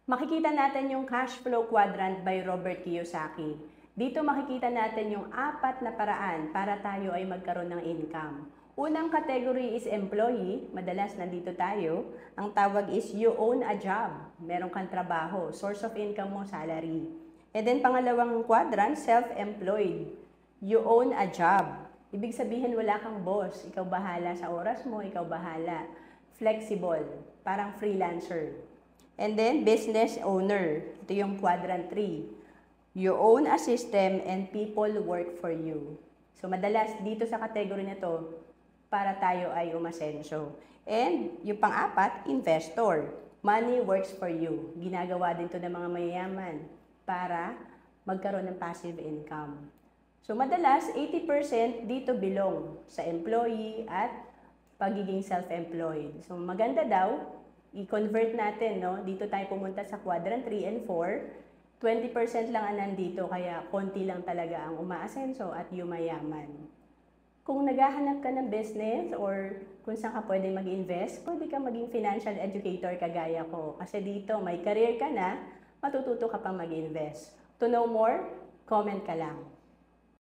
Makikita natin yung cash flow quadrant by Robert Kiyosaki. Dito makikita natin yung apat na paraan para tayo ay magkaroon ng income. Unang category is employee, madalas nandito tayo. Ang tawag is you own a job, meron kang trabaho, source of income mo, salary. And then pangalawang quadrant, self-employed, you own a job. Ibig sabihin wala kang boss, ikaw bahala sa oras mo, ikaw bahala. Flexible, parang freelancer. And then, business owner. Ito yung quadrant 3. You own a system and people work for you. So, madalas dito sa category na to, para tayo ay umasenso. And yung pang-apat, investor. Money works for you. Ginagawa din to ng mga mayayaman para magkaroon ng passive income. So, madalas, 80% dito belong sa employee at pagiging self-employed. So, maganda daw, i-convert natin, no? Dito tayo pumunta sa quadrant 3 and 4. 20% lang ang nandito, kaya konti lang talaga ang umaasenso at yumayaman. Kung naghahanap ka ng business or kung saan ka pwede mag-invest, pwede ka maging financial educator kagaya ko. Kasi dito, may career ka na, matututo ka pang mag-invest. To know more, comment ka lang.